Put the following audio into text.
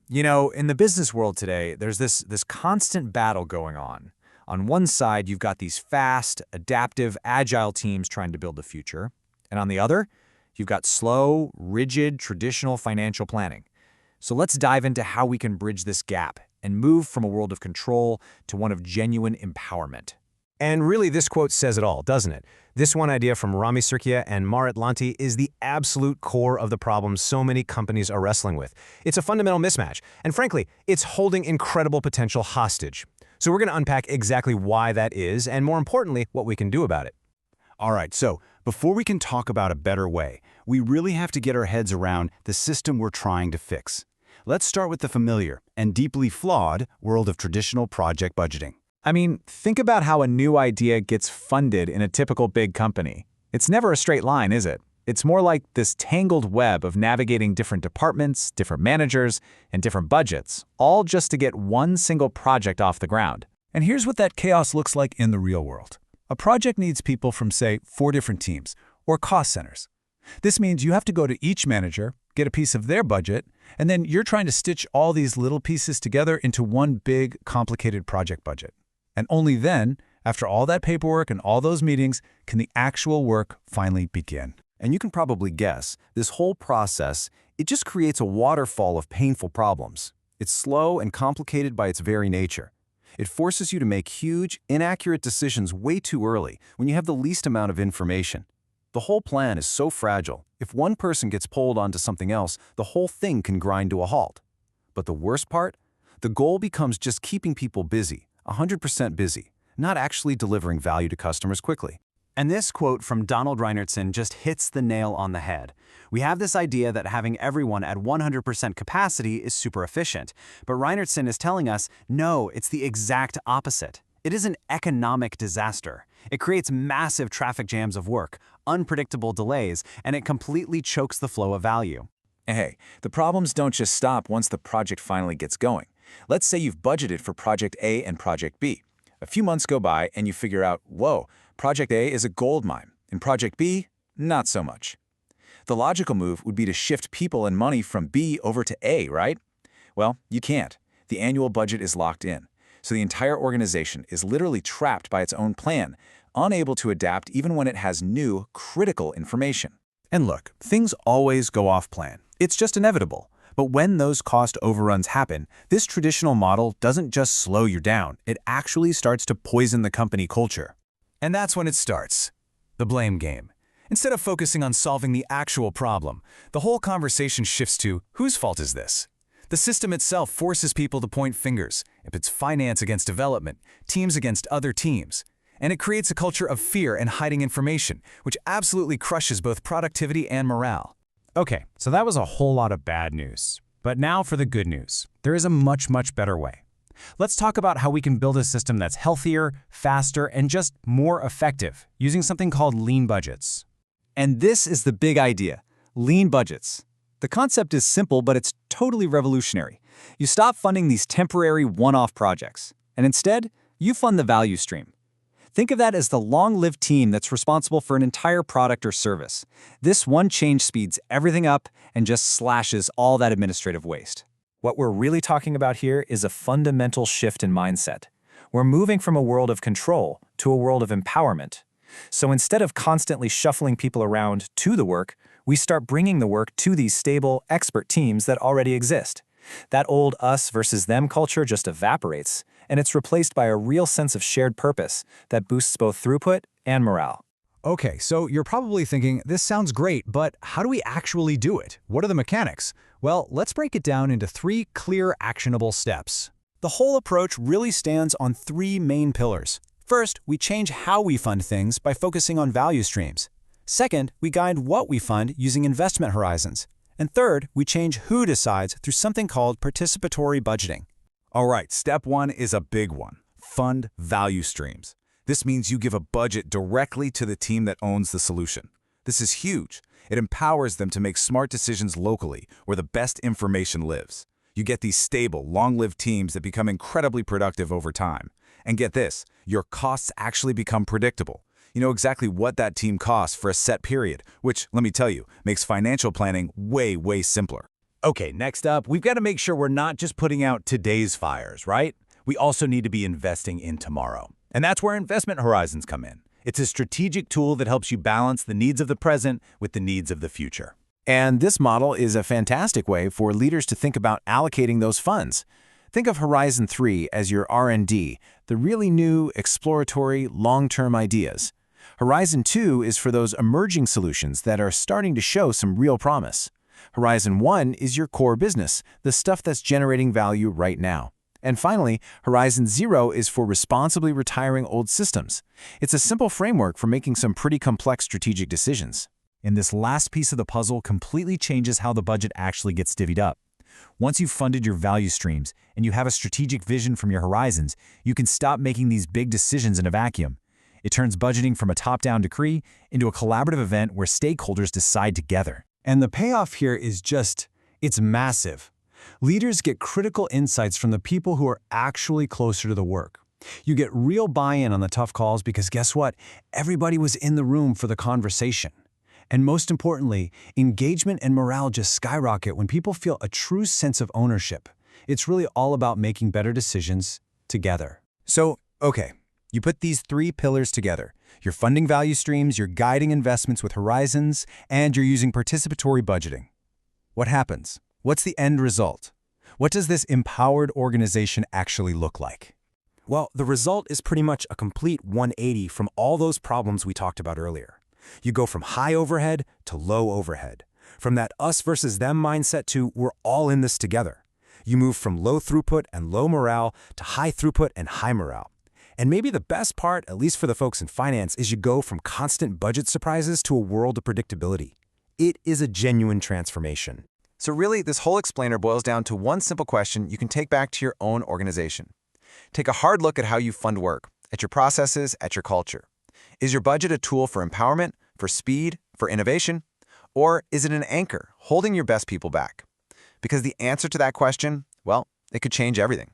You know, in the business world today, there's this constant battle going on. On one side, you've got these fast, adaptive, agile teams trying to build the future. And on the other, you've got slow, rigid, traditional financial planning. So let's dive into how we can bridge this gap and move from a world of control to one of genuine empowerment. And really, this quote says it all, doesn't it? This one idea from Rami Sirkia and Marit Lanti is the absolute core of the problem so many companies are wrestling with. It's a fundamental mismatch, and frankly, it's holding incredible potential hostage. So we're going to unpack exactly why that is, and more importantly, what we can do about it. All right, so before we can talk about a better way, we really have to get our heads around the system we're trying to fix. Let's start with the familiar and deeply flawed world of traditional project budgeting. I mean, think about how a new idea gets funded in a typical big company. It's never a straight line, is it? It's more like this tangled web of navigating different departments, different managers, and different budgets, all just to get one single project off the ground. And here's what that chaos looks like in the real world. A project needs people from, say, 4 different teams, or cost centers. This means you have to go to each manager, get a piece of their budget, and then you're trying to stitch all these little pieces together into one big, complicated project budget. And only then, after all that paperwork and all those meetings, can the actual work finally begin. And you can probably guess, this whole process, it just creates a waterfall of painful problems. It's slow and complicated by its very nature. It forces you to make huge, inaccurate decisions way too early when you have the least amount of information. The whole plan is so fragile, if one person gets pulled onto something else, the whole thing can grind to a halt. But the worst part? The goal becomes just keeping people busy, 100% busy, not actually delivering value to customers quickly. And this quote from Donald Reinertsen just hits the nail on the head. We have this idea that having everyone at 100% capacity is super efficient, but Reinertsen is telling us, no, it's the exact opposite. It is an economic disaster. It creates massive traffic jams of work, unpredictable delays, and it completely chokes the flow of value. Hey, the problems don't just stop once the project finally gets going. Let's say you've budgeted for Project A and Project B. A few months go by and you figure out, whoa, Project A is a gold mine, and Project B, not so much. The logical move would be to shift people and money from B over to A, right? Well, you can't. The annual budget is locked in. So the entire organization is literally trapped by its own plan, unable to adapt even when it has new, critical information. And look, things always go off plan. It's just inevitable. But when those cost overruns happen, this traditional model doesn't just slow you down, it actually starts to poison the company culture. And that's when it starts. The blame game. Instead of focusing on solving the actual problem, the whole conversation shifts to, whose fault is this? The system itself forces people to point fingers. It pits finance against development, teams against other teams. And it creates a culture of fear and hiding information, which absolutely crushes both productivity and morale. Okay, so that was a whole lot of bad news. But now for the good news. There is a much, much better way. Let's talk about how we can build a system that's healthier, faster, and just more effective, using something called lean budgets. And this is the big idea, lean budgets. The concept is simple, but it's totally revolutionary. You stop funding these temporary one-off projects, and instead, you fund the value stream. Think of that as the long-lived team that's responsible for an entire product or service. This one change speeds everything up and just slashes all that administrative waste. What we're really talking about here is a fundamental shift in mindset. We're moving from a world of control to a world of empowerment. So instead of constantly shuffling people around to the work, we start bringing the work to these stable, expert teams that already exist. That old us versus them culture just evaporates, and it's replaced by a real sense of shared purpose that boosts both throughput and morale. Okay, so you're probably thinking, this sounds great, but how do we actually do it? What are the mechanics? Well, let's break it down into 3 clear, actionable steps. The whole approach really stands on 3 main pillars. First, we change how we fund things by focusing on value streams. Second, we guide what we fund using investment horizons. And third, we change who decides through something called participatory budgeting. All right, step 1 is a big one. Fund value streams. This means you give a budget directly to the team that owns the solution. This is huge. It empowers them to make smart decisions locally, where the best information lives. You get these stable, long-lived teams that become incredibly productive over time. And get this, your costs actually become predictable. You know exactly what that team costs for a set period, which, let me tell you, makes financial planning way, way simpler. Okay, next up, we've got to make sure we're not just putting out today's fires, right? We also need to be investing in tomorrow. And that's where investment horizons come in. It's a strategic tool that helps you balance the needs of the present with the needs of the future. And this model is a fantastic way for leaders to think about allocating those funds. Think of Horizon 3 as your R&D, the really new, exploratory, long-term ideas. Horizon 2 is for those emerging solutions that are starting to show some real promise. Horizon 1 is your core business, the stuff that's generating value right now. And finally, Horizon 0 is for responsibly retiring old systems. It's a simple framework for making some pretty complex strategic decisions. And this last piece of the puzzle completely changes how the budget actually gets divvied up. Once you've funded your value streams and you have a strategic vision from your horizons, you can stop making these big decisions in a vacuum. It turns budgeting from a top-down decree into a collaborative event where stakeholders decide together. And the payoff here is it's massive. Leaders get critical insights from the people who are actually closer to the work. You get real buy-in on the tough calls because guess what? Everybody was in the room for the conversation. And most importantly, engagement and morale just skyrocket when people feel a true sense of ownership. It's really all about making better decisions together. So, okay, you put these three pillars together. You're funding value streams, you're guiding investments with horizons, and you're using participatory budgeting. What happens? What's the end result? What does this empowered organization actually look like? Well, the result is pretty much a complete 180 from all those problems we talked about earlier. You go from high overhead to low overhead. From that us versus them mindset to we're all in this together. You move from low throughput and low morale to high throughput and high morale. And maybe the best part, at least for the folks in finance, is you go from constant budget surprises to a world of predictability. It is a genuine transformation. So really, this whole explainer boils down to one simple question you can take back to your own organization. Take a hard look at how you fund work, at your processes, at your culture. Is your budget a tool for empowerment, for speed, for innovation? Or is it an anchor holding your best people back? Because the answer to that question, well, it could change everything.